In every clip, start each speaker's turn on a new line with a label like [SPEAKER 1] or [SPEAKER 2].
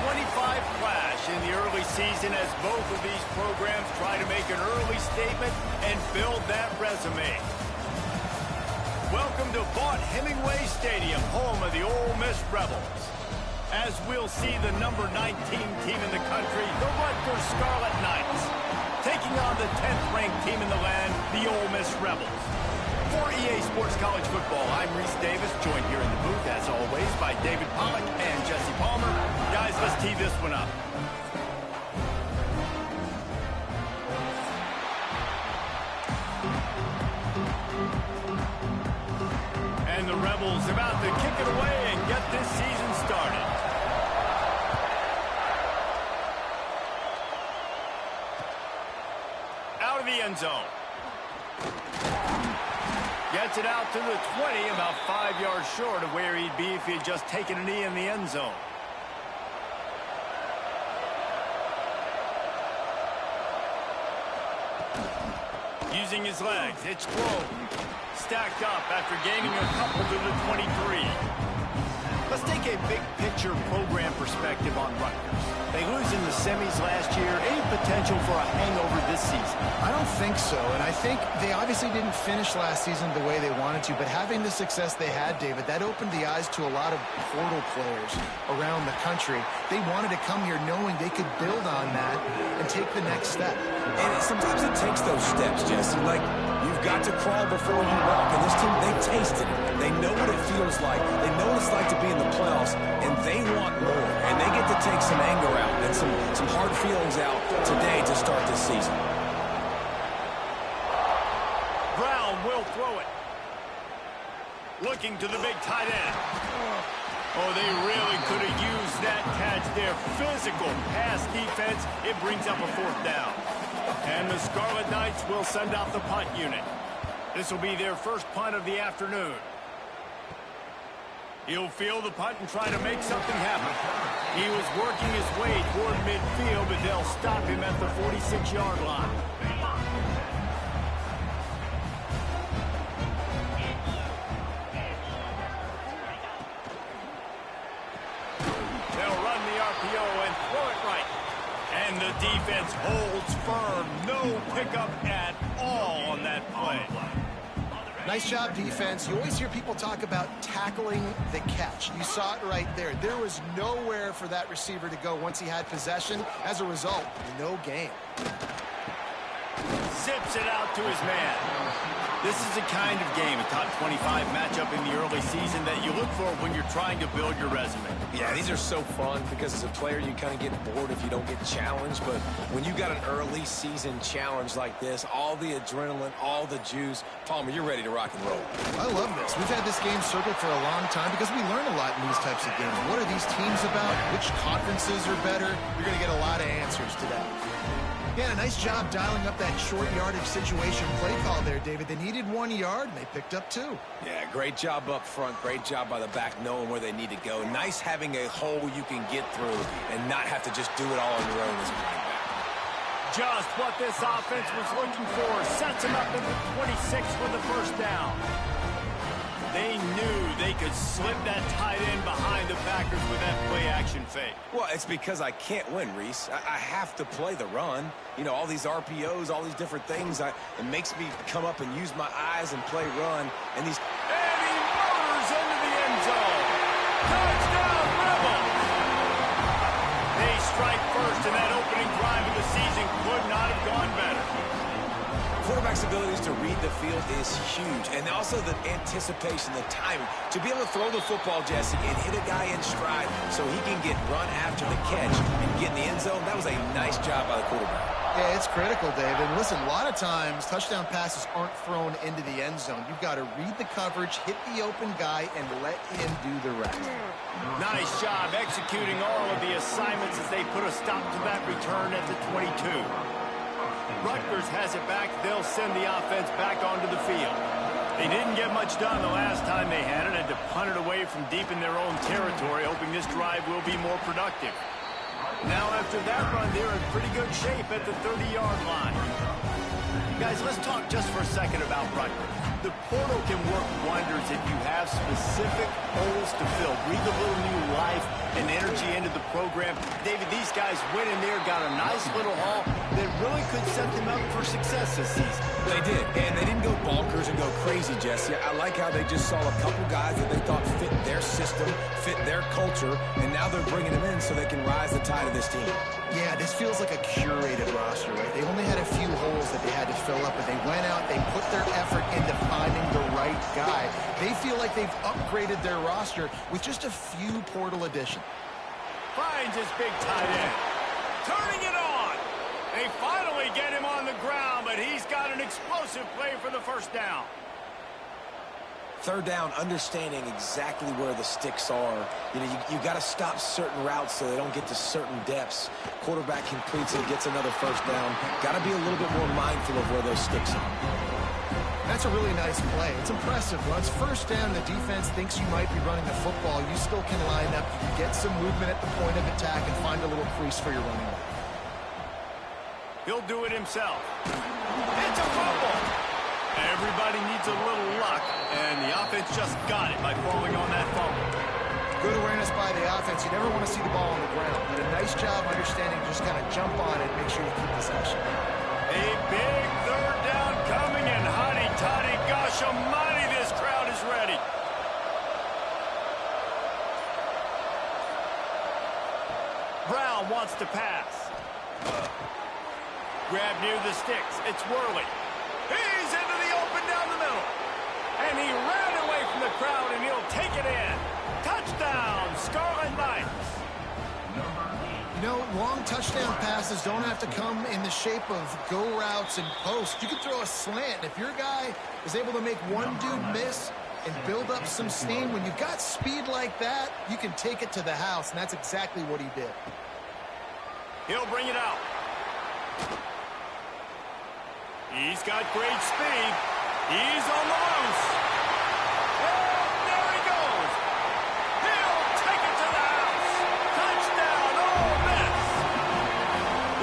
[SPEAKER 1] 25 clash in the early season as both of these programs try to make an early statement and build that resume. Welcome to Vaught-Hemingway Stadium, home of the Ole Miss Rebels. As we'll see the number 19 team in the country, the Rutgers Scarlet Knights, taking on the 10th-ranked team in the land, the Ole Miss Rebels. For EA Sports College Football, I'm Reese Davis, joined here in the booth, as always, by David Pollack and Jesse Palmer. Guys, let's tee this one up. And the Rebels about to kick it away and get this season started. Out of the end zone. Gets it out to the 20, about 5 yards short of where he'd be if he had just taken a knee in the end zone. Using his legs, it's thrown. Stacked up after gaining a couple to the 23. Let's take a big-picture program perspective on Rutgers. They lose in the semis last year. Any potential for a hangover this season?
[SPEAKER 2] I don't think so, and I think they obviously didn't finish last season the way they wanted to, but having the success they had, David, that opened the eyes to a lot of portal players around the country. They wanted to come here knowing they could build on that and take the next step.
[SPEAKER 3] And sometimes it takes those steps, Jesse. Like, you've got to crawl before you walk, and this team, they've tasted it. They know what it feels like. They know what it's like to be in the playoffs, and they want more. And they get to take some anger out and some hard feelings out today to start this season.
[SPEAKER 1] Brown will throw it. Looking to the big tight end. Oh, they really could have used that catch there. Physical pass defense. It brings up a 4th down. And the Scarlet Knights will send out the punt unit. This will be their first punt of the afternoon. He'll field the punt and try to make something happen. He was working his way toward midfield, but they'll stop him at the 46-yard line. They'll run the RPO and throw it right. And the defense holds firm. No pickup at all on that play.
[SPEAKER 2] Nice job, defense. You always hear people talk about tackling the catch. You saw it right there. There was nowhere for that receiver to go once he had possession. As a result, no gain.
[SPEAKER 1] Zips it out to his man. This is the kind of game, a top 25 matchup in the early season, that you look for when you're trying to build your resume.
[SPEAKER 3] Yeah, these are so fun because as a player, you kind of get bored if you don't get challenged. But when you got an early season challenge like this, all the adrenaline, all the juice, Palmer, you're ready to rock and roll.
[SPEAKER 2] I love this. We've had this game circled for a long time because we learn a lot in these types of games. What are these teams about? Which conferences are better? You're going to get a lot of answers to that. Yeah, nice job dialing up that short yardage situation play call there, David. They needed 1 yard, and they picked up 2.
[SPEAKER 3] Yeah, great job up front. Great job by the back knowing where they need to go. Nice having a hole you can get through and not have to just do it all on your own as a running back.
[SPEAKER 1] Just what this offense was looking for. Sets him up at the 26 for the first down. They knew they could slip that tight end behind the backers with that play-action fake.
[SPEAKER 3] Well, it's because I can't win, Reese. I have to play the run. You know, all these RPOs, all these different things. It makes me come up and use my eyes and play run. And he
[SPEAKER 1] motors into the end zone. Touchdown, Rebels! They strike first, and that opening drive of the season could not have gone better.
[SPEAKER 3] Quarterback's abilities to read the field is huge, and also the anticipation, the timing. To be able to throw the football, Jesse, and hit a guy in stride so he can get run after the catch and get in the end zone, that was a nice job by the quarterback.
[SPEAKER 2] Yeah, it's critical, David. Listen, a lot of times touchdown passes aren't thrown into the end zone. You've got to read the coverage, hit the open guy, and let him do the rest.
[SPEAKER 1] Nice job executing all of the assignments as they put a stop to that return at the 22. Rutgers has it back. They'll send the offense back onto the field. They didn't get much done the last time they had it. Had to punt it away from deep in their own territory, hoping this drive will be more productive. Now, after that run, they're in pretty good shape at the 30-yard line. Guys, let's talk just for a second about Rutgers. The portal can work wonders if you have specific holes to fill. Breathe a little new life and energy into the program. David, these guys went in there, got a nice little haul that really could set them up for success this season.
[SPEAKER 3] They did, and they didn't go bonkers and go crazy, Jesse. I like how they just saw a couple guys that they thought fit their system, fit their culture, and now they're bringing them in so they can rise the tide of this team.
[SPEAKER 2] Yeah, this feels like a curated roster, right? They only had a few holes that they had to fill up, but they went out, they put their effort into finding the right guy. They feel like they've upgraded their roster with just a few portal additions.
[SPEAKER 1] Finds his big tight end. Turning it on. They finally get him on the ground, but he's got an explosive play for the first down.
[SPEAKER 3] Third down, understanding exactly where the sticks are. You know, you got to stop certain routes so they don't get to certain depths. Quarterback completes it, gets another first down. Got to be a little bit more mindful of where those sticks are.
[SPEAKER 2] That's a really nice play. It's impressive. Once first down, the defense thinks you might be running the football. You still can line up, get some movement at the point of attack, and find a little crease for your running back.
[SPEAKER 1] He'll do it himself. It's a fumble. Everybody needs a little luck, and the offense just got it by falling on that fumble.
[SPEAKER 2] Good awareness by the offense. You never want to see the ball on the ground, but a nice job understanding just kind of jump on it, make sure you keep possession.
[SPEAKER 1] A big third down coming, and hotty-toddy, gosh almighty, this crowd is ready. Brown wants to pass. Grab near the sticks. It's Worley. He's into the open down the middle. And he ran away from the crowd, and he'll take it in. Touchdown, Scarlet Knights.
[SPEAKER 2] You know, long touchdown passes don't have to come in the shape of go routes and posts. You can throw a slant. If your guy is able to make one dude miss and build up some steam, when you've got speed like that, you can take it to the house, and that's exactly what he did.
[SPEAKER 1] He'll bring it out. He's got great speed. He's on the loose. And there he goes. He'll take it to the house. Touchdown, Ole Miss.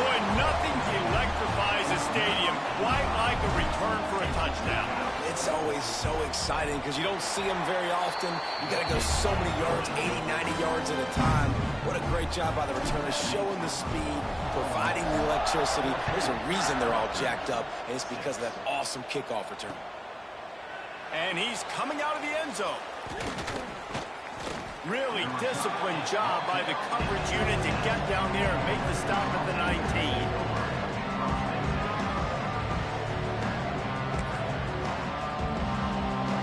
[SPEAKER 1] Boy, nothing electrifies a stadium quite like a return for a touchdown.
[SPEAKER 3] It's always so exciting because you don't see them very often. You got to go so many yards, 80, 90 yards at a time. What a great job by the returners, showing the speed, providing the electricity. There's a reason they're all jacked up, and it's because of that awesome kickoff return.
[SPEAKER 1] And he's coming out of the end zone. Really disciplined job by the coverage unit to get down there and make the stop at the 19.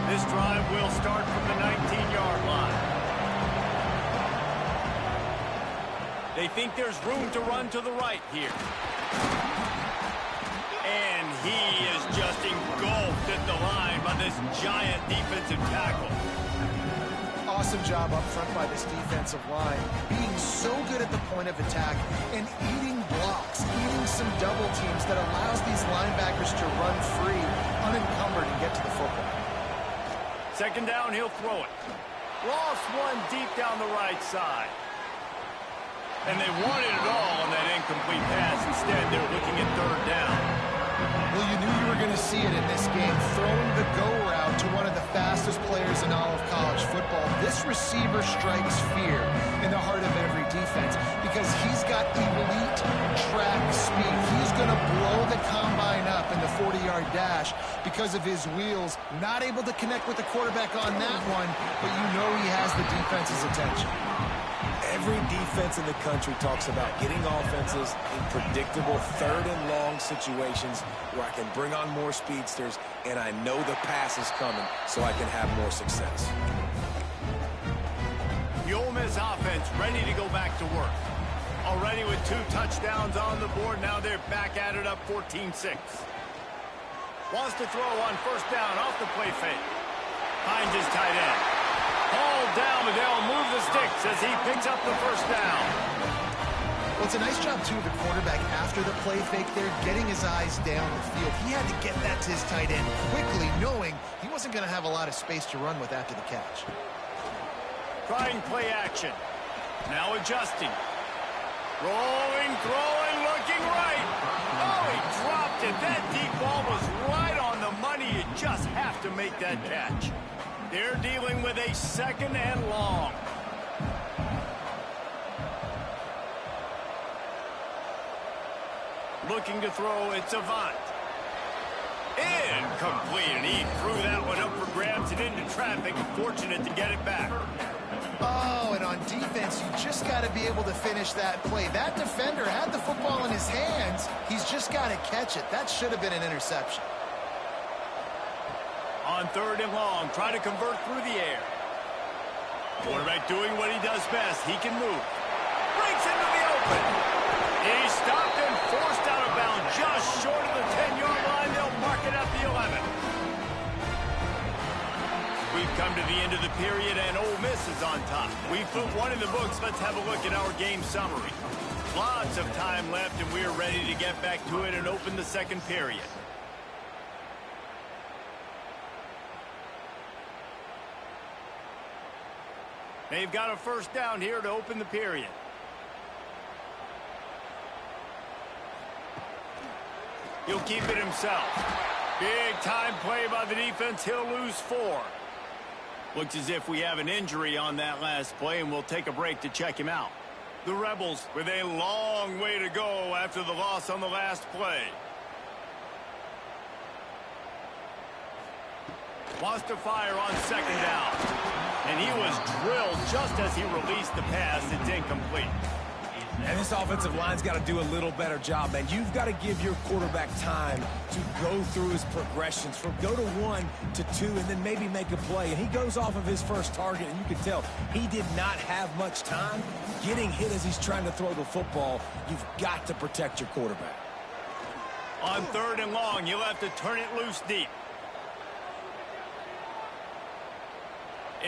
[SPEAKER 1] This drive will start from the 19-yard line. They think there's room to run to the right here. And he is just engulfed at the line by this giant defensive tackle.
[SPEAKER 2] Awesome job up front by this defensive line, being so good at the point of attack and eating blocks, eating some double teams that allows these linebackers to run free, unencumbered, and get to the football.
[SPEAKER 1] Second down, he'll throw it. Lost one deep down the right side. And they wanted it all on that incomplete pass. Instead, they're looking at third down.
[SPEAKER 2] Well, you knew you were going to see it in this game, throwing the go route to one of the fastest players in all of college football. This receiver strikes fear in the heart of every defense because he's got elite track speed. He's going to blow the combine up in the 40-yard dash because of his wheels. Not able to connect with the quarterback on that one, but you know he has the defense's attention.
[SPEAKER 3] Every defense in the country talks about getting offenses in predictable third and long situations where I can bring on more speedsters and I know the pass is coming so I can have more success.
[SPEAKER 1] The Ole Miss offense ready to go back to work. Already with 2 touchdowns on the board, now they're back at it up 14-6. Wants to throw on first down off the play fake. Finds his tight end. Hauled down, but they'll move the sticks as he picks up the first down.
[SPEAKER 2] Well, it's a nice job, too, of the quarterback after the play fake there, getting his eyes down the field. He had to get that to his tight end quickly, knowing he wasn't going to have a lot of space to run with after the catch.
[SPEAKER 1] Trying play action. Now adjusting. Rolling, throwing, looking right. Oh, he dropped it. That deep ball was to make that catch. They're dealing with a 2nd and long. Looking to throw, it's Avant. Incomplete, and he threw that one up for grabs and into traffic. Fortunate to get it back.
[SPEAKER 2] Oh, and on defense, you just got to be able to finish that play. That defender had the football in his hands. He's just got to catch it. That should have been an interception.
[SPEAKER 1] On 3rd and long, try to convert through the air. Quarterback doing what he does best. He can move. Breaks into the open. He stopped and forced out of bounds just short of the 10-yard line. They'll mark it at the 11. We've come to the end of the period, and Ole Miss is on top. We've put one in the books. Let's have a look at our game summary. Lots of time left, and we're ready to get back to it and open the 2nd period. They've got a 1st down here to open the period. He'll keep it himself. Big time play by the defense. He'll lose 4. Looks as if we have an injury on that last play, and we'll take a break to check him out. The Rebels with a long way to go after the loss on the last play. Wants to fire on 2nd down. And he was drilled just as he released the pass. It's incomplete.
[SPEAKER 3] And this offensive line's got to do a little better job, man. You've got to give your quarterback time to go through his progressions from go to 1 to 2 and then maybe make a play. And he goes off of his first target, and you can tell he did not have much time getting hit as he's trying to throw the football. You've got to protect your quarterback.
[SPEAKER 1] On 3rd and long, you'll have to turn it loose deep.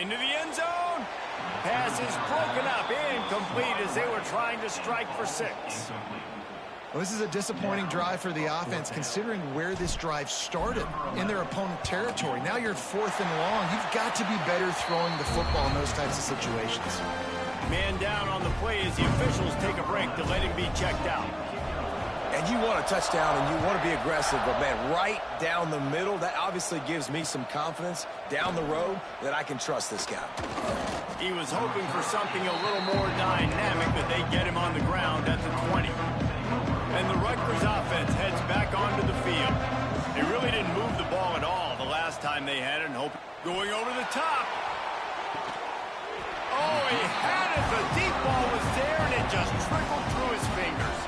[SPEAKER 1] Into the end zone. Pass is broken up, incomplete as they were trying to strike for 6.
[SPEAKER 2] Well, this is a disappointing drive for the offense, considering where this drive started, in their opponent territory. Now you're 4th and long. You've got to be better throwing the football in those types of situations.
[SPEAKER 1] Man down on the play as the officials take a break to let him be checked out.
[SPEAKER 3] And you want a touchdown and you want to be aggressive, but, man, right down the middle, that obviously gives me some confidence down the road that I can trust this guy.
[SPEAKER 1] He was hoping for something a little more dynamic, but they get him on the ground at the 20. And the Rutgers offense heads back onto the field. They really didn't move the ball at all the last time they had it, and hope going over the top. Oh, he had it. The deep ball was there, and it just trickled through his fingers.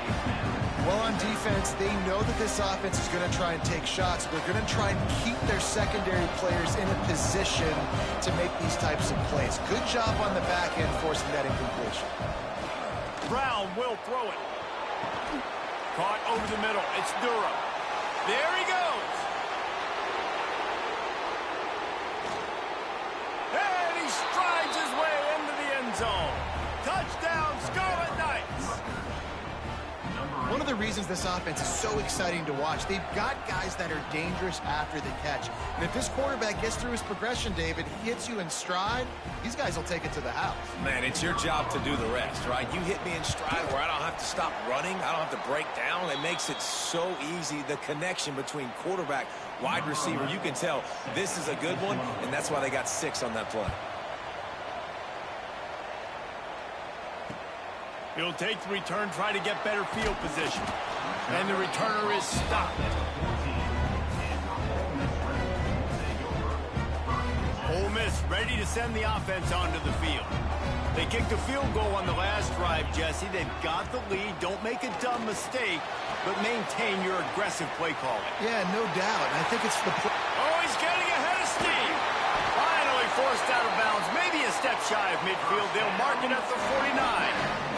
[SPEAKER 2] Well, on defense, they know that this offense is going to try and take shots. They're going to try and keep their secondary players in a position to make these types of plays. Good job on the back end forcing that incompletion.
[SPEAKER 1] Brown will throw it. Caught over the middle. It's Durham. There he goes. And he strides his way into the end zone. Touchdown, Scarlet Knights.
[SPEAKER 2] One of the reasons this offense is so exciting to watch, they've got guys that are dangerous after the catch. And if this quarterback gets through his progression, David, hits you in stride, these guys will take it to the house.
[SPEAKER 3] Man, it's your job to do the rest, right? You hit me in stride where I don't have to stop running. I don't have to break down. It makes it so easy. The connection between quarterback, wide receiver, you can tell this is a good one, and that's why they got 6 on that play.
[SPEAKER 1] He'll take the return, try to get better field position. And the returner is stopped. Ole Miss ready to send the offense onto the field. They kicked a field goal on the last drive, Jesse. They've got the lead. Don't make a dumb mistake, but maintain your aggressive play calling.
[SPEAKER 2] Yeah, no doubt. And I think it's the play.
[SPEAKER 1] Oh, he's getting ahead of steam. Finally forced out of bounds. Maybe a step shy of midfield. They'll mark it at the 49.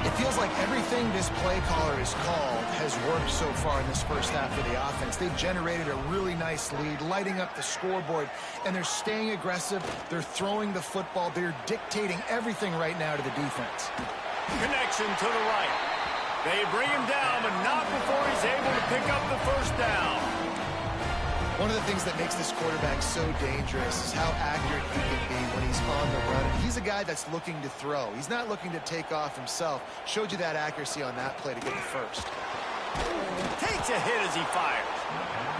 [SPEAKER 2] It feels like everything this play caller has called has worked so far in this first half of the offense. They've generated a really nice lead, lighting up the scoreboard, and they're staying aggressive. They're throwing the football. They're dictating everything right now to the defense.
[SPEAKER 1] Connection to the right. They bring him down, but not before he's able to pick up the 1st down.
[SPEAKER 2] One of the things that makes this quarterback so dangerous is how accurate he can be when he's on the run. And he's a guy that's looking to throw. He's not looking to take off himself. Showed you that accuracy on that play to get the 1st.
[SPEAKER 1] Takes a hit as he fires.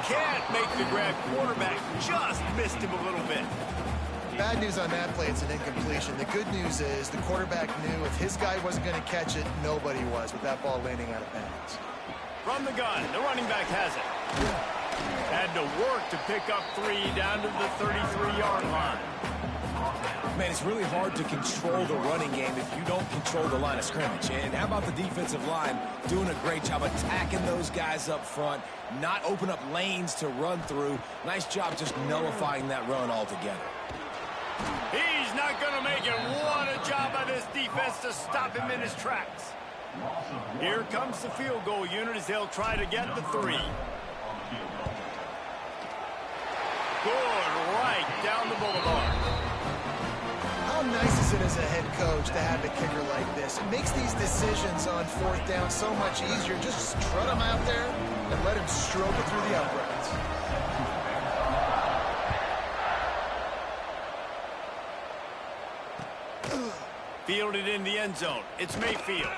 [SPEAKER 1] Can't make the grab. Quarterback just missed him a little bit.
[SPEAKER 2] Bad news on that play, it's an incompletion. The good news is the quarterback knew if his guy wasn't going to catch it, nobody was with that ball landing out of bounds.
[SPEAKER 1] From the gun, the running back has it. Had to work to pick up 3 down to the 33-yard line.
[SPEAKER 3] Man, it's really hard to control the running game if you don't control the line of scrimmage. And how about the defensive line doing a great job attacking those guys up front, not open up lanes to run through. Nice job just nullifying that run altogether.
[SPEAKER 1] He's not going to make it. What a job by this defense to stop him in his tracks. Here comes the field goal unit as they'll try to get the 3. Good, right down the boulevard.
[SPEAKER 2] How nice is it as a head coach to have a kicker like this? It makes these decisions on 4th down so much easier. Just strut him out there and let him stroke it through the uprights.
[SPEAKER 1] Fielded in the end zone. It's Mayfield.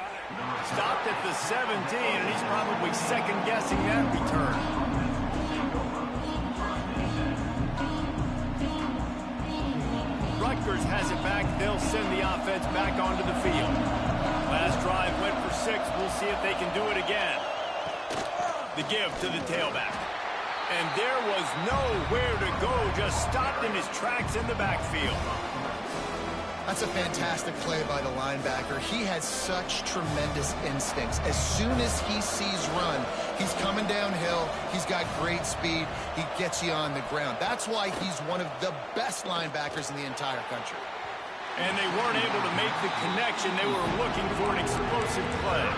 [SPEAKER 1] Stopped at the 17, and he's probably second-guessing that return. Rutgers has it back. They'll send the offense back onto the field. Last drive went for 6. We'll see if they can do it again. The give to the tailback. And there was nowhere to go. Just stopped in his tracks in the backfield.
[SPEAKER 2] That's a fantastic play by the linebacker. He has such tremendous instincts. As soon as he sees run, he's coming downhill. He's got great speed. He gets you on the ground. That's why he's one of the best linebackers in the entire country.
[SPEAKER 1] And they weren't able to make the connection. They were looking for an explosive play.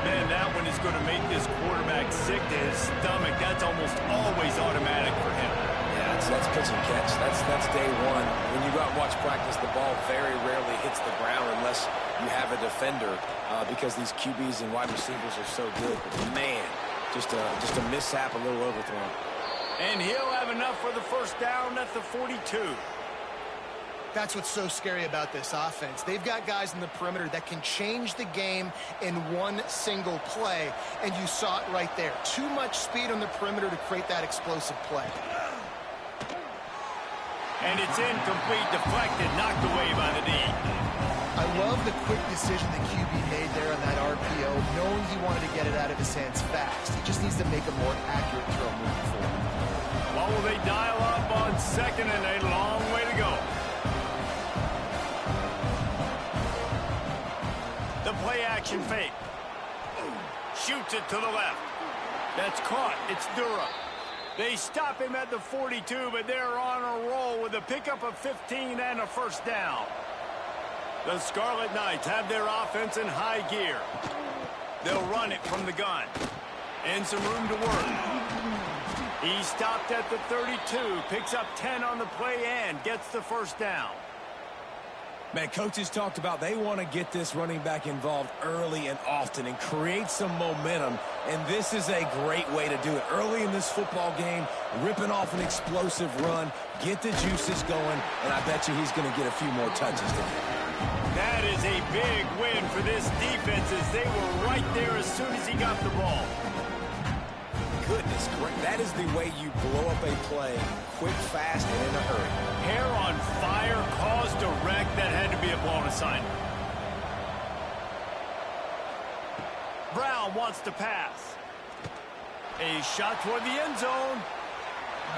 [SPEAKER 1] Man, that one is going to make this quarterback sick to his stomach. That's almost always automatic for him.
[SPEAKER 3] That's pitch and catch. That's day one. When you go out and watch practice, the ball very rarely hits the ground unless you have a defender because these QBs and wide receivers are so good. But man, just a mishap, a little overthrown.
[SPEAKER 1] And he'll have enough for the first down at the 42.
[SPEAKER 2] That's what's so scary about this offense. They've got guys in the perimeter that can change the game in one single play, and you saw it right there. Too much speed on the perimeter to create that explosive play.
[SPEAKER 1] And it's incomplete, deflected, knocked away by the D.
[SPEAKER 2] I love the quick decision the QB made there on that RPO, knowing he wanted to get it out of his hands fast. He just needs to make a more accurate throw moving forward.
[SPEAKER 1] Well, will they dial up on 2nd and a long way to go? The play-action fake. Shoots it to the left. That's caught. It's Durham. They stop him at the 42, but they're on a roll with a pickup of 15 and a first down. The Scarlet Knights have their offense in high gear. They'll run it from the gun. And some room to work. He stopped at the 32, picks up 10 on the play and gets the first down.
[SPEAKER 3] Man, coaches talked about they want to get this running back involved early and often and create some momentum, and this is a great way to do it. Early in this football game, ripping off an explosive run, get the juices going, and I bet you he's going to get a few more touches today.
[SPEAKER 1] That is a big win for this defense as they were right there as soon as he got the ball.
[SPEAKER 3] Goodness, that is the way you blow up a play, quick, fast, and in a hurry.
[SPEAKER 1] Hair on fire, caused a wreck. That had to be a blown assignment. Brown wants to pass. A shot toward the end zone.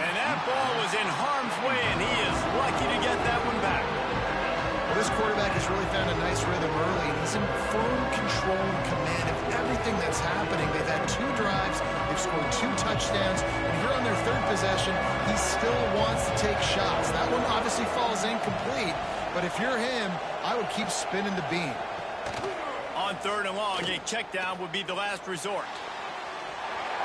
[SPEAKER 1] And that ball was in harm's way, and he is lucky to get that one back.
[SPEAKER 2] Well, this quarterback has really found a nice rhythm early, and he's in firm control and command of everything that's happening. They've had 2 drives, they've scored 2 touchdowns, and here on their 3rd possession, he still wants to take shots. That one obviously falls incomplete, but if you're him, I would keep spinning the beam.
[SPEAKER 1] On 3rd and long, a check down would be the last resort.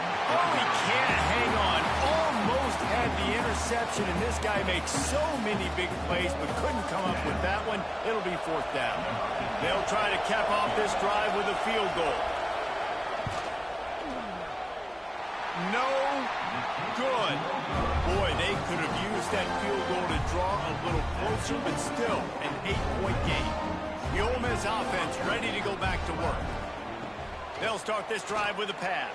[SPEAKER 1] Oh, he can't hang on. Almost had the interception, and this guy makes so many big plays, but couldn't come up with that one. It'll be 4th down. They'll try to cap off this drive with a field goal. No good. Boy, they could have used that field goal to draw a little closer, but still an 8-point game. The Ole Miss offense ready to go back to work. They'll start this drive with a pass.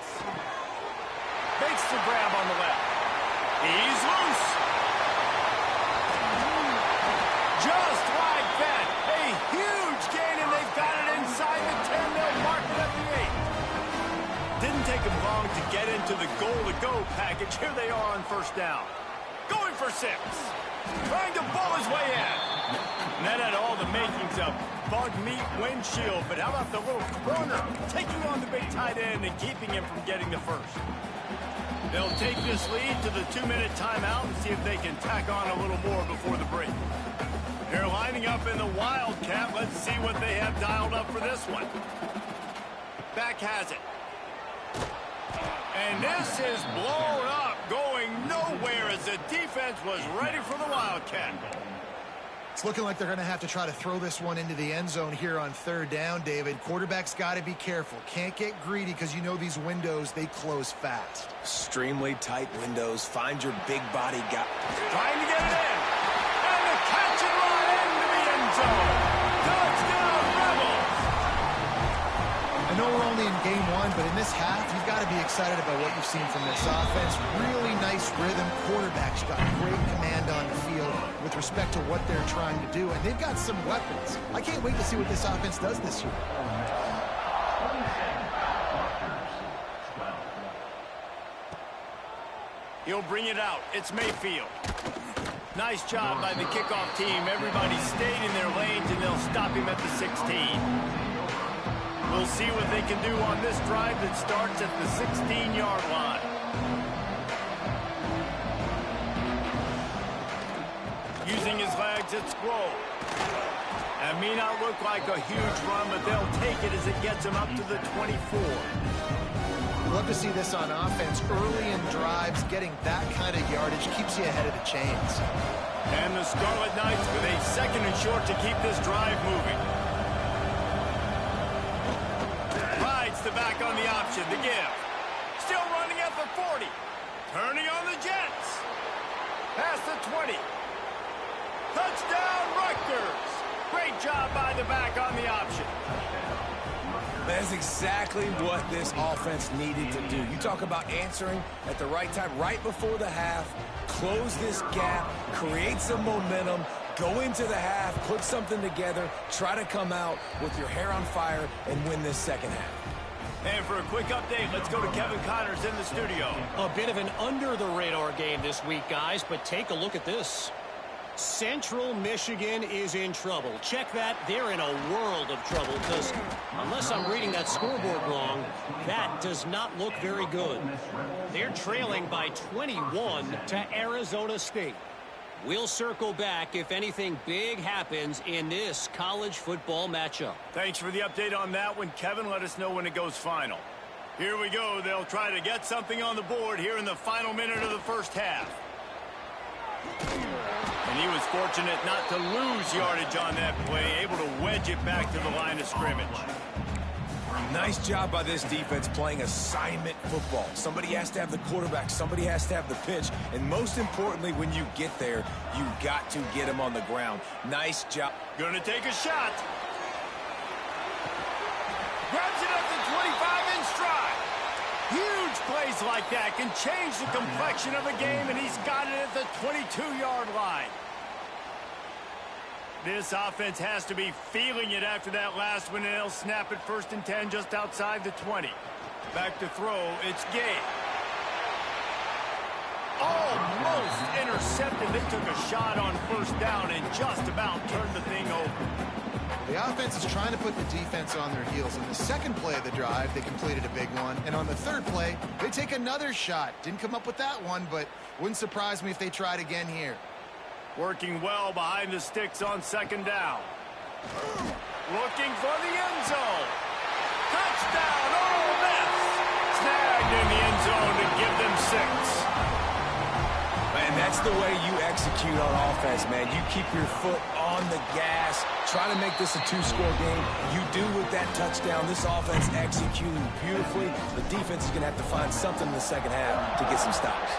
[SPEAKER 1] Makes the grab on the left. He's loose. Just like that. A huge gain, and they've got it inside the 10. They'll mark it at the 8. Didn't take them long to get into the goal-to-go package. Here they are on first down. Going for 6. Trying to bull his way in. And that had all the makings of bug meat windshield. But how about the little corner taking on the big tight end and keeping him from getting the first? They'll take this lead to the 2-minute timeout and see if they can tack on a little more before the break. They're lining up in the Wildcat. Let's see what they have dialed up for this one. Back has it. And this is blown up, going nowhere as the defense was ready for the Wildcat.
[SPEAKER 2] It's looking like they're going to have to try to throw this one into the end zone here on third down, David. Quarterback's got to be careful. Can't get greedy because you know these windows, they close fast.
[SPEAKER 3] Extremely tight windows. Find your big body guy.
[SPEAKER 1] Trying to get it in. And the catch and run into the end zone. Touchdown, Rebels.
[SPEAKER 2] I know we're only in game 1, but in this half, you've got to be excited about what you've seen from this offense. Really nice rhythm. Quarterback's got great command on the field with respect to what they're trying to do, and they've got some weapons. I can't wait to see what this offense does this year.
[SPEAKER 1] He'll bring it out. It's Mayfield. Nice job by the kickoff team. Everybody stayed in their lanes, and they'll stop him at the 16. We'll see what they can do on this drive that starts at the 16-yard line. Using his legs, it's Scroll. That may not look like a huge run, but they'll take it as it gets him up to the 24.
[SPEAKER 2] Love to see this on offense. Early in drives, getting that kind of yardage keeps you ahead of the chains.
[SPEAKER 1] And the Scarlet Knights with a 2nd and short to keep this drive moving. Rides the back on the option, the give. Still running at the 40. Turning on the Jets. Past the 20. Touchdown, Rutgers. Great job by the back on the option.
[SPEAKER 3] That's exactly what this offense needed to do. You talk about answering at the right time, right before the half, close this gap, create some momentum, go into the half, put something together, try to come out with your hair on fire and win this second half.
[SPEAKER 1] And for a quick update, let's go to Kevin Connors in the studio.
[SPEAKER 4] A bit of an under-the-radar game this week, guys, but take a look at this. Central Michigan is in trouble. Check that. They're in a world of trouble because unless I'm reading that scoreboard wrong, that does not look very good. They're trailing by 21 to Arizona State. We'll circle back if anything big happens in this college football matchup.
[SPEAKER 1] Thanks for the update on that one, Kevin. Let us know when it goes final. Here we go. They'll try to get something on the board here in the final minute of the first half. And he was fortunate not to lose yardage on that play, able to wedge it back to the line of scrimmage.
[SPEAKER 3] Nice job by this defense playing assignment football. Somebody has to have the quarterback, somebody has to have the pitch, and most importantly, when you get there, you got to get him on the ground. Nice job.
[SPEAKER 1] Gonna take a shot. Grabs it at the 25 in stride. Huge plays like that can change the complexion of a game, and he's got it at the 22-yard line. This offense has to be feeling it after that last one, and they'll snap it 1st and 10 just outside the 20. Back to throw, it's Gay. Almost intercepted. They took a shot on 1st down and just about turned the thing over.
[SPEAKER 2] The offense is trying to put the defense on their heels. In the 2nd play of the drive, they completed a big one. And on the 3rd play, they take another shot. Didn't come up with that one, but wouldn't surprise me if they tried again here.
[SPEAKER 1] Working well behind the sticks on 2nd down. Looking for the end zone. Touchdown, Ole Miss. Snagged in the end zone to give them 6.
[SPEAKER 3] Man, that's the way you execute on offense, man. You keep your foot on the gas, try to make this a 2-score game. You do with that touchdown. This offense executing beautifully. The defense is going to have to find something in the second half to get some stops.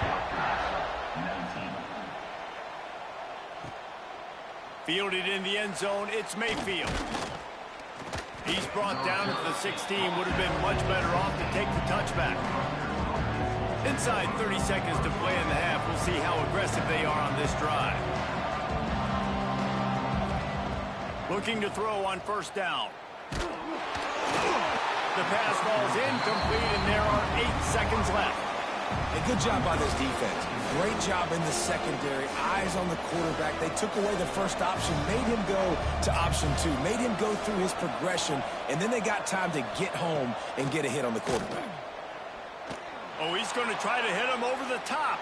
[SPEAKER 1] Fielded in the end zone, it's Mayfield. He's brought down at the 16. Would have been much better off to take the touchback. Inside 30 seconds to play in the half. We'll see how aggressive they are on this drive. Looking to throw on first down. The pass falls incomplete, and there are 8 seconds left.
[SPEAKER 3] A good job by this defense. Great job in the secondary. Eyes on the quarterback. They took away the first option, made him go to option 2, made him go through his progression, and then they got time to get home and get a hit on the quarterback.
[SPEAKER 1] Oh, he's going to try to hit him over the top.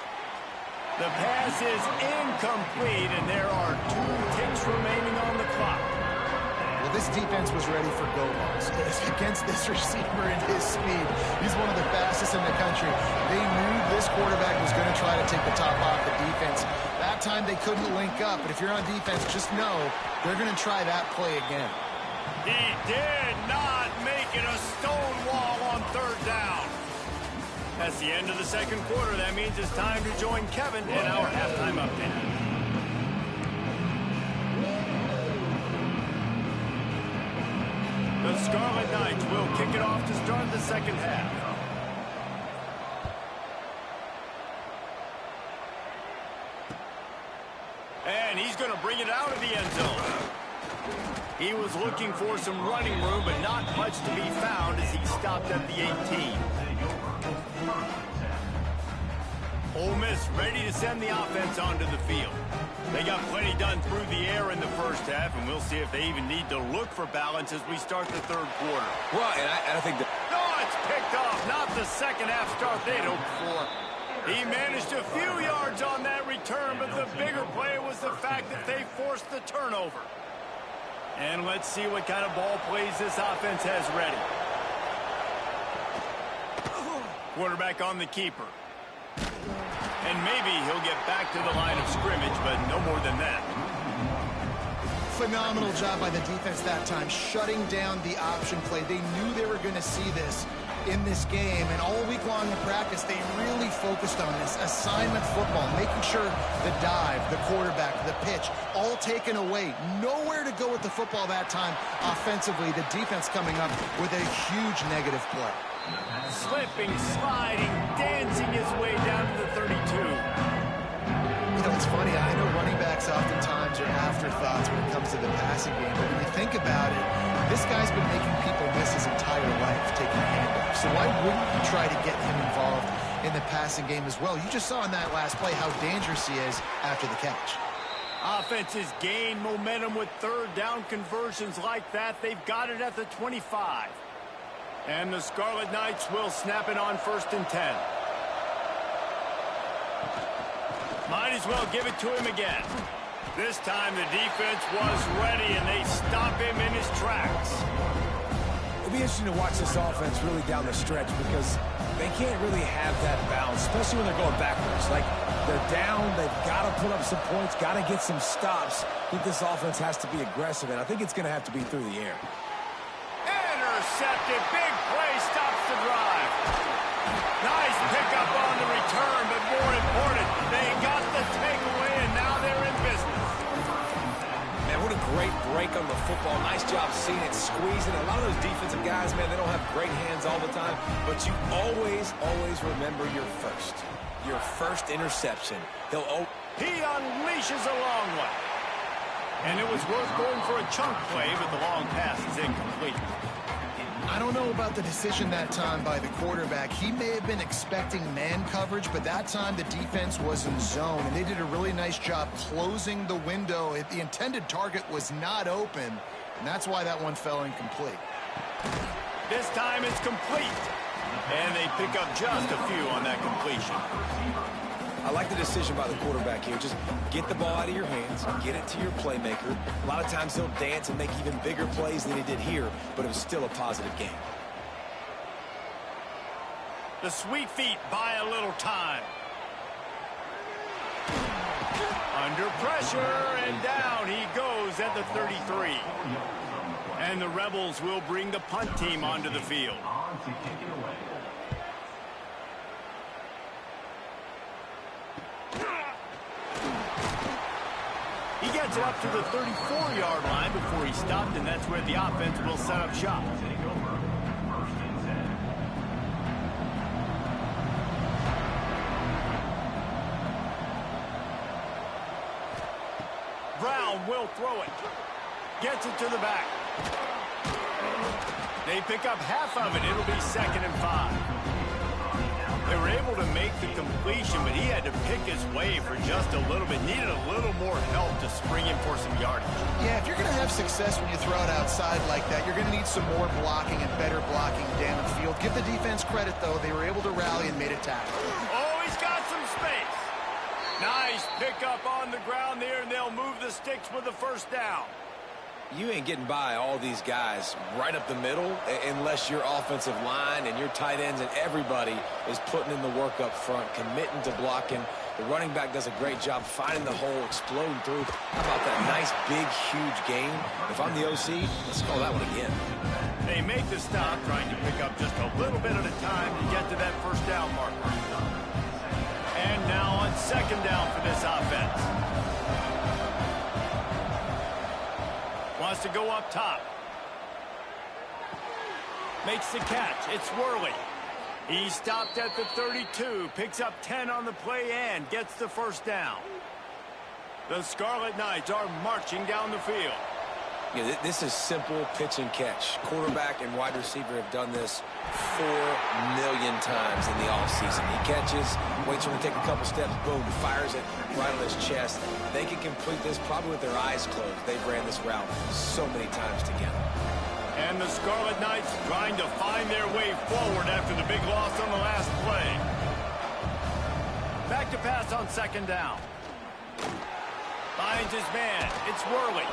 [SPEAKER 1] The pass is incomplete, and there are 2 ticks remaining on the clock.
[SPEAKER 2] Well, this defense was ready for go-balls. Against this receiver and his speed, he's one of the fastest in the country. They knew this quarterback was going to try to take the top off the defense. That time they couldn't link up, but if you're on defense, just know they're going to try that play again.
[SPEAKER 1] He did not make it a stone wall on third down. That's the end of the second quarter. That means it's time to join Kevin in our halftime update. The Scarlet Knights will kick it off to start the second half. And he's going to bring it out of the end zone. He was looking for some running room, but not much to be found as he stopped at the 18. Ole Miss ready to send the offense onto the field. They got plenty done through the air in the first half, and we'll see if they even need to look for balance as we start the third quarter.
[SPEAKER 3] Well, and I think that...
[SPEAKER 1] No, it's picked off. Not the second half start they'd hoped for. He managed a few yards on that return, but the bigger play was the fact that they forced the turnover. And let's see what kind of ball plays this offense has ready. Quarterback on the keeper. And maybe he'll get back to the line of scrimmage, but no more than that.
[SPEAKER 2] Phenomenal job by the defense that time, shutting down the option play. They knew they were going to see this in this game, and all week long in practice, they really focused on this assignment football, making sure the dive, the quarterback, the pitch, all taken away. Nowhere to go with the football that time offensively. The defense coming up with a huge negative play.
[SPEAKER 1] Slipping, sliding, dancing his way down to the 32.
[SPEAKER 2] You know, it's funny. I know running backs oftentimes are afterthoughts when it comes to the passing game, but when you think about it, this guy's been making people miss his entire life taking handoffs. So why wouldn't you try to get him involved in the passing game as well? You just saw in that last play how dangerous he is after the catch.
[SPEAKER 1] Offenses gain momentum with third down conversions like that. They've got it at the 25. And the Scarlet Knights will snap it on 1st and 10. Might as well give it to him again. This time the defense was ready, and they stop him in his tracks.
[SPEAKER 3] It'll be interesting to watch this offense really down the stretch because they can't really have that balance, especially when they're going backwards. Like, they're down, they've got to put up some points, got to get some stops. I think this offense has to be aggressive, and I think it's going to have to be through the air.
[SPEAKER 1] Intercepted. Big play stops the drive. Nice pickup on the return, but more important, they got the takeaway, and now they're in business.
[SPEAKER 3] Man, what a great break on the football. Nice job seeing it, squeezing. A lot of those defensive guys, man, they don't have great hands all the time, but you always remember your first interception.
[SPEAKER 1] He unleashes a long one. And it was worth going for a chunk play, but the long pass is incomplete.
[SPEAKER 2] I don't know about the decision that time by the quarterback. He may have been expecting man coverage, but that time the defense was in zone, and they did a really nice job closing the window. The intended target was not open, and that's why that one fell incomplete.
[SPEAKER 1] This time it's complete, and they pick up just a few on that completion.
[SPEAKER 3] I like the decision by the quarterback here. Just get the ball out of your hands, get it to your playmaker. A lot of times he'll dance and make even bigger plays than he did here, but it was still a positive game.
[SPEAKER 1] The Sweet Feet buy a little time. Under pressure, and down he goes at the 33. And the Rebels will bring the punt team onto the field. He gets it up to the 34-yard line before he stopped, and that's where the offense will set up shop. Brown will throw it. Gets it to the back. They pick up half of it. It'll be 2nd and 5. They were able to make the completion, but he had to pick his way for just a little bit. Needed a little more help to spring him for some yardage.
[SPEAKER 2] Yeah, if you're going to have success when you throw it outside like that, you're going to need some more blocking and better blocking down the field. Give the defense credit, though. They were able to rally and made a tackle.
[SPEAKER 1] Oh, he's got some space. Nice pickup on the ground there, and they'll move the sticks with the 1st down.
[SPEAKER 3] You ain't getting by all these guys right up the middle unless your offensive line and your tight ends and everybody is putting in the work up front, committing to blocking. The running back does a great job finding the hole, exploding through. How about that nice, big, huge gain? If I'm the OC, let's call that one again.
[SPEAKER 1] They make the stop, trying to pick up just a little bit at a time to get to that 1st down marker. And now on 2nd down for this offense. Wants to go up top. Makes the catch. It's Worley. He stopped at the 32. Picks up 10 on the play and gets the 1st down. The Scarlet Knights are marching down the field.
[SPEAKER 3] Yeah, this is simple pitch and catch. Quarterback and wide receiver have done this 4 million times in the offseason. He catches, waits for him to take a couple steps, boom, fires it right on his chest. They can complete this probably with their eyes closed. They've ran this route so many times together.
[SPEAKER 1] And the Scarlet Knights trying to find their way forward after the big loss on the last play. Back to pass on 2nd down. Finds his man. It's Worley.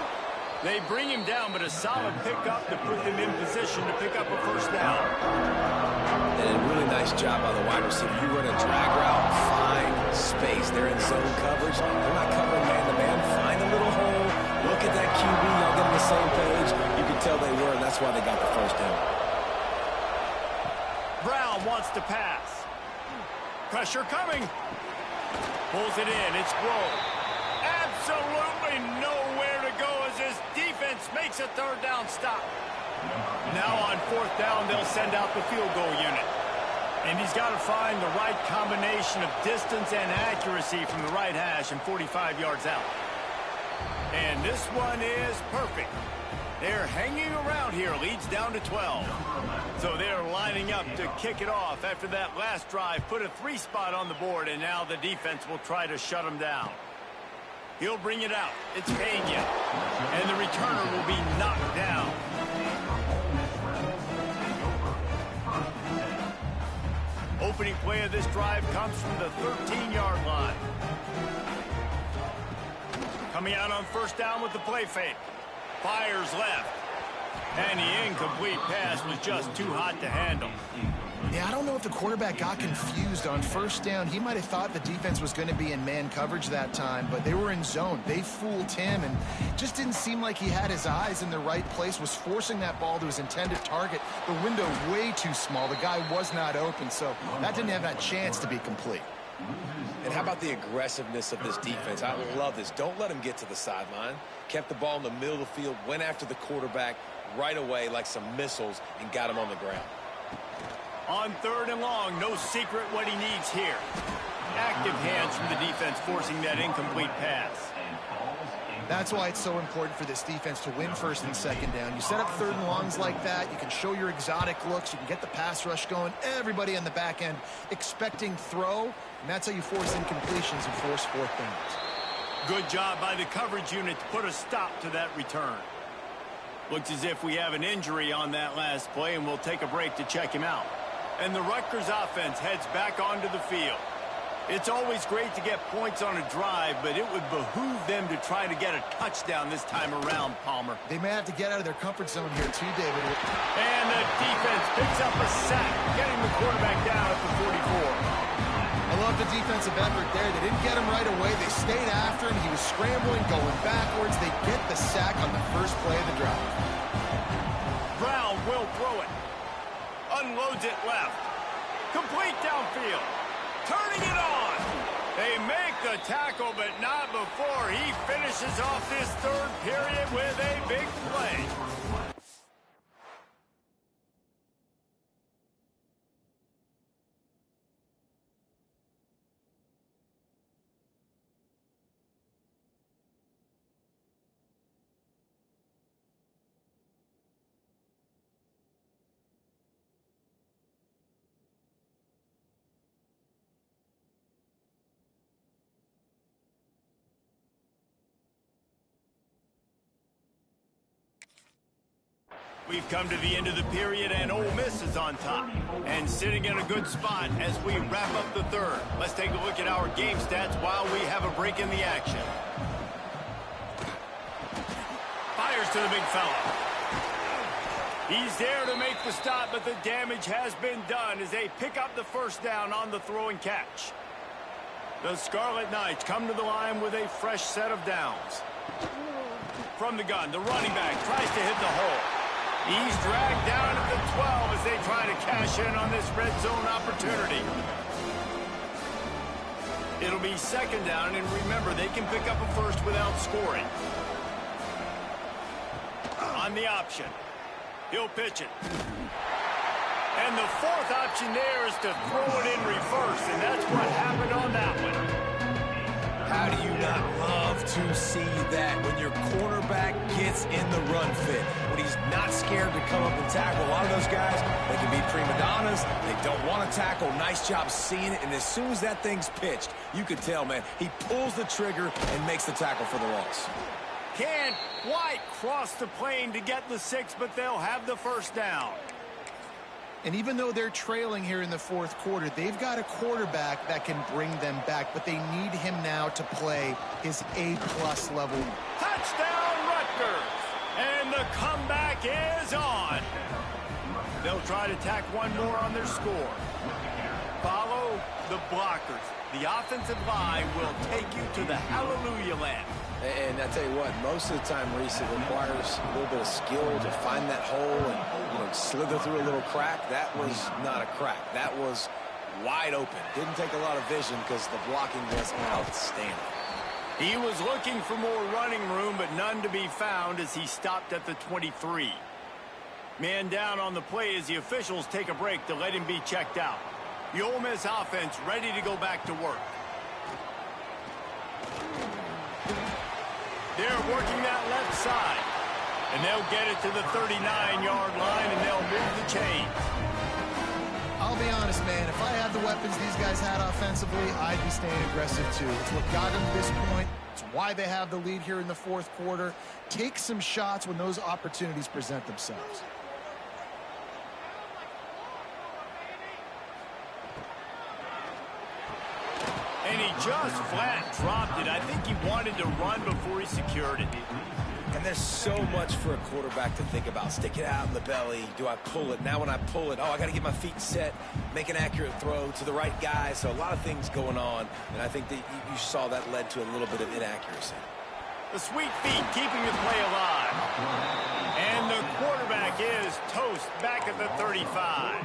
[SPEAKER 1] They bring him down, but a solid pickup to put them in position to pick up a 1st down.
[SPEAKER 3] And a really nice job by the wide receiver. You run a drag route, find space. They're in zone coverage. They're not covering man-to-man. Find a little hole. Look at that QB. Y'all get on the same page. You can tell they were, and that's why they got the 1st down.
[SPEAKER 1] Brown wants to pass. Pressure coming. Pulls it in. It's Grove. Absolutely nowhere to go as this defense makes a 3rd down stop. Now on 4th down, they'll send out the field goal unit. And he's got to find the right combination of distance and accuracy from the right hash and 45 yards out. And this one is perfect. They're hanging around here. Leads down to 12. So they're lining up to kick it off after that last drive. Put a 3 spot on the board, and now the defense will try to shut them down. He'll bring it out. It's Pena. And the returner will be knocked down. Opening play of this drive comes from the 13-yard line. Coming out on 1st down with the play fake. Fires left. And the incomplete pass was just too hot to handle.
[SPEAKER 2] Yeah, I don't know if the quarterback got confused on 1st down. He might have thought the defense was going to be in man coverage that time, but they were in zone. They fooled him, and just didn't seem like he had his eyes in the right place, was forcing that ball to his intended target. The window way too small. The guy was not open, so that didn't have that chance to be complete.
[SPEAKER 3] And how about the aggressiveness of this defense? I love this. Don't let him get to the sideline. Kept the ball in the middle of the field, went after the quarterback right away like some missiles, and got him on the ground.
[SPEAKER 1] On 3rd and long, no secret what he needs here. Active hands from the defense forcing that incomplete pass.
[SPEAKER 2] That's why it's so important for this defense to win 1st and 2nd down. You set up 3rd and longs like that, you can show your exotic looks, you can get the pass rush going, everybody on the back end expecting throw, and that's how you force incompletions and force 4th downs.
[SPEAKER 1] Good job by the coverage unit to put a stop to that return. Looks as if we have an injury on that last play, and we'll take a break to check him out. And the Rutgers offense heads back onto the field. It's always great to get points on a drive, but it would behoove them to try to get a touchdown this time around, Palmer.
[SPEAKER 2] They may have to get out of their comfort zone here too, David.
[SPEAKER 1] And the defense picks up a sack, getting the quarterback down at the 44.
[SPEAKER 2] I love the defensive effort there. They didn't get him right away. They stayed after him. He was scrambling, going backwards. They get the sack on the 1st play of the drive.
[SPEAKER 1] Brown will throw it. Unloads it left. Complete downfield. Turning it on. They make the tackle, but not before he finishes off this third period with a big play. We've come to the end of the period, and Ole Miss is on top and sitting in a good spot as we wrap up the third. Let's take a look at our game stats while we have a break in the action. Fires to the big fella. He's there to make the stop, but the damage has been done as they pick up the first down on the throw and catch. The Scarlet Knights come to the line with a fresh set of downs. From the gun, the running back tries to hit the hole. He's dragged down at the 12 as they try to cash in on this red zone opportunity. It'll be second down, and remember, they can pick up a first without scoring. On the option, he'll pitch it. And the fourth option there is to throw it in reverse, and that's what happened on that one.
[SPEAKER 3] How do you not love to see that when your quarterback gets in the run fit? When he's not scared to come up and tackle. A lot of those guys, they can be prima donnas. They don't want to tackle. Nice job seeing it. And as soon as that thing's pitched, you can tell, man, he pulls the trigger and makes the tackle for the loss.
[SPEAKER 1] Can't quite cross the plane to get the 6, but they'll have the first down.
[SPEAKER 2] And even though they're trailing here in the fourth quarter, they've got a quarterback that can bring them back, but they need him now to play his A-plus level.
[SPEAKER 1] Touchdown, Rutgers! And the comeback is on. They'll try to tack one more on their score. Follow the blockers. The offensive line will take you to the hallelujah land.
[SPEAKER 3] And I tell you what, most of the time, Reese, it requires a little bit of skill to find that hole and slither through a little crack. That was not a crack. That was wide open. Didn't take a lot of vision because the blocking was outstanding.
[SPEAKER 1] He was looking for more running room, but none to be found as he stopped at the 23. Man down on the play as the officials take a break to let him be checked out. The Ole Miss offense ready to go back to work. They're working that left side. And they'll get it to the 39-yard line, and they'll move the chains.
[SPEAKER 2] I'll be honest, man. If I had the weapons these guys had offensively, I'd be staying aggressive too. It's what got them to this point. It's why they have the lead here in the fourth quarter. Take some shots when those opportunities present themselves.
[SPEAKER 1] And he just flat dropped it. I think he wanted to run before he secured it.
[SPEAKER 3] And there's so much for a quarterback to think about. Stick it out in the belly. Do I pull it? Now when I pull it, I got to get my feet set, make an accurate throw to the right guy. So a lot of things going on. And I think that you saw that led to a little bit of inaccuracy.
[SPEAKER 1] The sweet feet keeping the play alive. And the quarterback is toast back at the 35.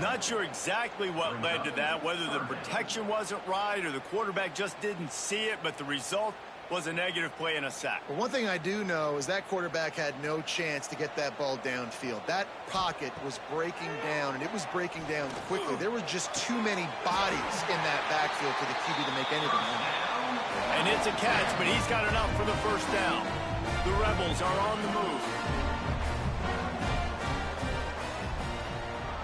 [SPEAKER 1] Not sure exactly what led to that, whether the protection wasn't right or the quarterback just didn't see it, but the result was a negative play and a sack.
[SPEAKER 2] But one thing I do know is that quarterback had no chance to get that ball downfield. That pocket was breaking down, and it was breaking down quickly. There were just too many bodies in that backfield for the QB to make anything happen.
[SPEAKER 1] And it's a catch, but he's got enough for the first down. The Rebels are on the move.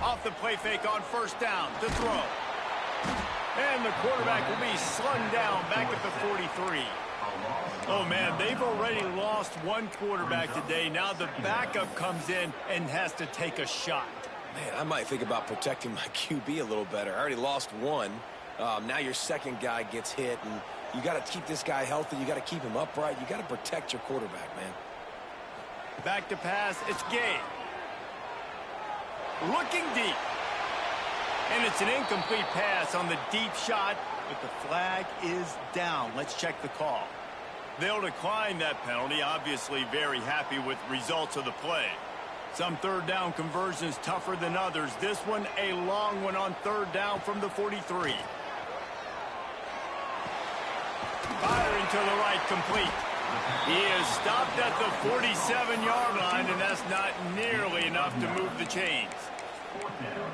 [SPEAKER 1] Off the play fake on first down to throw. And the quarterback will be slung down back at the 43. Oh, man, they've already lost one quarterback today. Now the backup comes in and has to take a shot.
[SPEAKER 3] Man, I might think about protecting my QB a little better. I already lost one. Now your second guy gets hit, and you got to keep this guy healthy. You got to keep him upright. You got to protect your quarterback, man.
[SPEAKER 1] Back to pass. It's Gay. Looking deep. And it's an incomplete pass on the deep shot, but the flag is down. Let's check the call. They'll decline that penalty. Obviously very happy with results of the play. Some third down conversions tougher than others. This one a long one on third down from the 43. Firing to the right, complete. He is stopped at the 47-yard line, and that's not nearly enough to move the chains.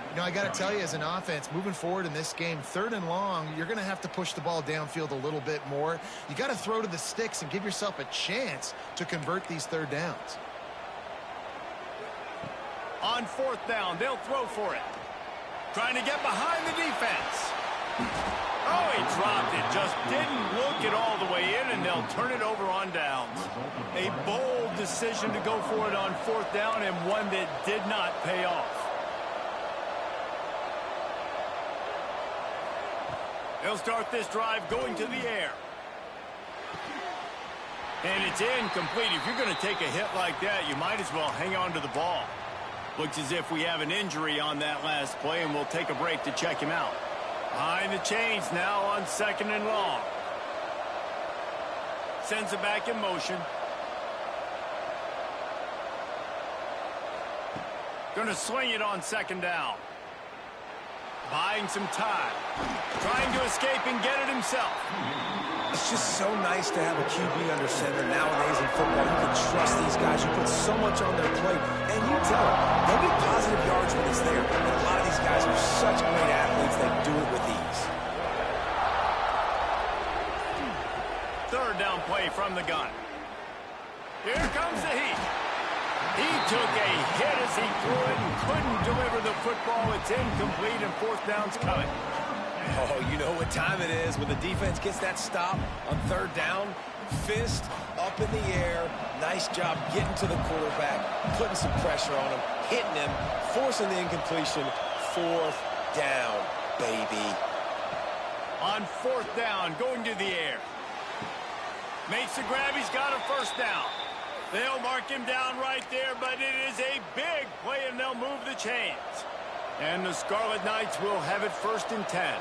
[SPEAKER 2] You know, I got to tell you, as an offense, moving forward in this game, 3rd and long, you're going to have to push the ball downfield a little bit more. You got to throw to the sticks and give yourself a chance to convert these 3rd downs.
[SPEAKER 1] On 4th down, they'll throw for it. Trying to get behind the defense. Oh, he dropped it. Just didn't look it all the way in, and they'll turn it over on downs. A bold decision to go for it on 4th down, and one that did not pay off. They'll start this drive going to the air. And it's incomplete. If you're going to take a hit like that, you might as well hang on to the ball. Looks as if we have an injury on that last play, and we'll take a break to check him out. Behind the chains now on 2nd and long. Sends it back in motion. Going to swing it on 2nd down. Buying some time. Trying to escape and get it himself.
[SPEAKER 3] It's just so nice to have a QB under center nowadays in football. You can trust these guys. You put so much on their plate. And you tell them, they'll get positive yards when it's there. And a lot of these guys are such great athletes, they do it with ease.
[SPEAKER 1] 3rd down play from the gun. Here comes the heat. He took a hit as he threw it and couldn't deliver the football. It's incomplete, and 4th down's coming.
[SPEAKER 3] Oh, you know what time it is when the defense gets that stop on 3rd down. Fist up in the air. Nice job getting to the quarterback, putting some pressure on him, hitting him, forcing the incompletion. 4th down, baby.
[SPEAKER 1] On 4th down, going to the air. Makes the grab. He's got a 1st down. They'll mark him down right there, but it is a big play, and they'll move the chains. And the Scarlet Knights will have it 1st and 10.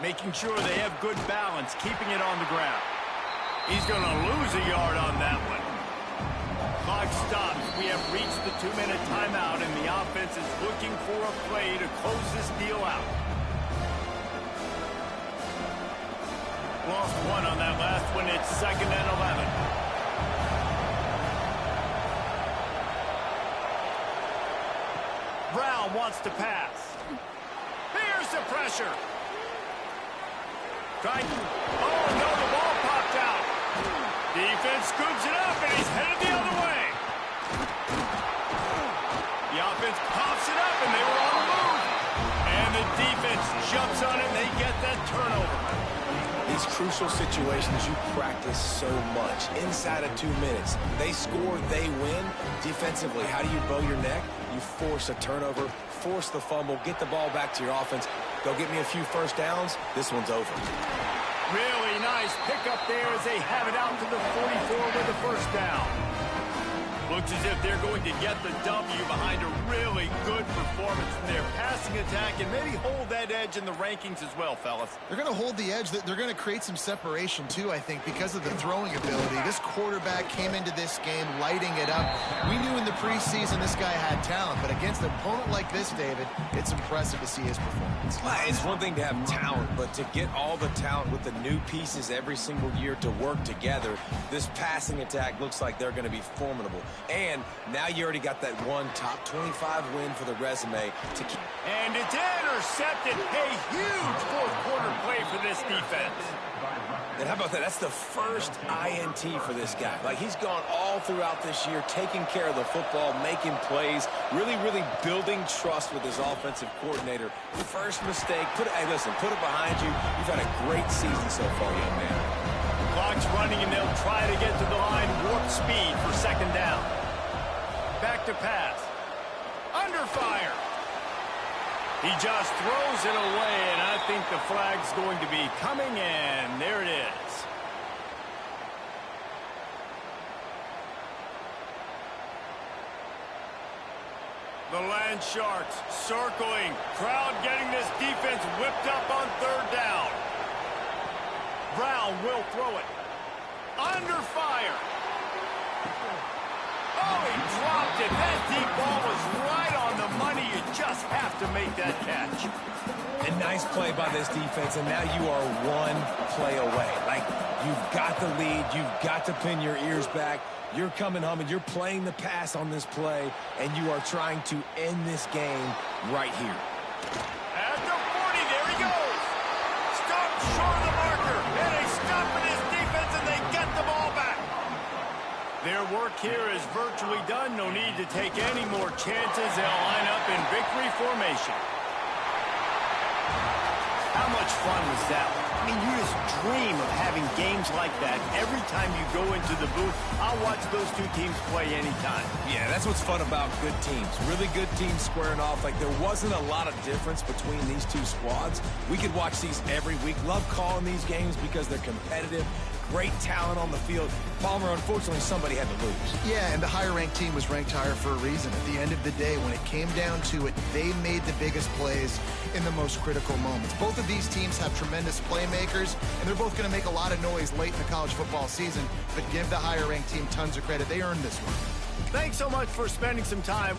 [SPEAKER 1] Making sure they have good balance, keeping it on the ground. He's going to lose a yard on that one. Clock stops. We have reached the 2-minute timeout, and the offense is looking for a play to close this deal out. Lost one on that last one. It's 2nd and 11. Brown wants to pass. Here's the pressure. Trying to... Oh, no, the ball popped out. Defense scoops it up, and he's headed the other way. The offense pops it up, and they were on the move. And the defense jumps on it, and they get that turnover.
[SPEAKER 3] These crucial situations you practice so much. Inside of 2 minutes, they score, they win. Defensively, how do you bow your neck? You force a turnover, force the fumble, get the ball back to your offense. Go get me a few 1st downs. This one's over.
[SPEAKER 1] Really nice pickup there as they have it out to the 44 with the 1st down. Looks as if they're going to get the W behind a really good performance from their passing attack and maybe hold that edge in the rankings as well, fellas.
[SPEAKER 2] They're going to hold the edge. They're going to create some separation, too, I think, because of the throwing ability. This quarterback came into this game lighting it up. We knew in the preseason this guy had talent, but against an opponent like this, David, it's impressive to see his performance.
[SPEAKER 3] It's one thing to have talent, but to get all the talent with the new pieces every single year to work together, this passing attack looks like they're going to be formidable. And now you already got that one top 25 win for the resume to keep.
[SPEAKER 1] And it's intercepted. A huge 4th quarter play for this defense.
[SPEAKER 3] And how about that? That's the first INT for this guy. Like, he's gone all throughout this year, taking care of the football, making plays, really, really building trust with his offensive coordinator. First mistake. Hey, listen, put it behind you. You've had a great season so far, young man.
[SPEAKER 1] Clock's running, and they'll try to get to the line. Warp speed for 2nd down. Back to pass. Under fire. He just throws it away, and I think the flag's going to be coming in. There it is. The Land Sharks circling. Crowd getting this defense whipped up on 3rd down. Brown will throw it. Under fire. Oh, he dropped it. That deep ball was right on the money. You just have to make that catch.
[SPEAKER 3] A nice play by this defense, and now you are one play away. Like, you've got the lead. You've got to pin your ears back. You're coming home, and you're playing the pass on this play, and you are trying to end this game right here.
[SPEAKER 1] At the 40, there he goes. Stopped short of the marker, and they stop in his defense, and they get the ball back. Their work here is virtually done. No need to take any more chances. They'll line up in victory formation. How much fun was that? I mean, you just dream of having games like that every time you go into the booth. I'll watch those two teams play anytime.
[SPEAKER 3] Yeah, that's what's fun about good teams. Really good teams squaring off. Like, there wasn't a lot of difference between these two squads. We could watch these every week. Love calling these games because they're competitive. Great talent on the field. Palmer, unfortunately, somebody had to lose.
[SPEAKER 2] Yeah, and the higher-ranked team was ranked higher for a reason. At the end of the day, when it came down to it, they made the biggest plays in the most critical moments. Both of these teams have tremendous playmakers, and they're both going to make a lot of noise late in the college football season, but give the higher-ranked team tons of credit. They earned this one.
[SPEAKER 1] Thanks so much for spending some time.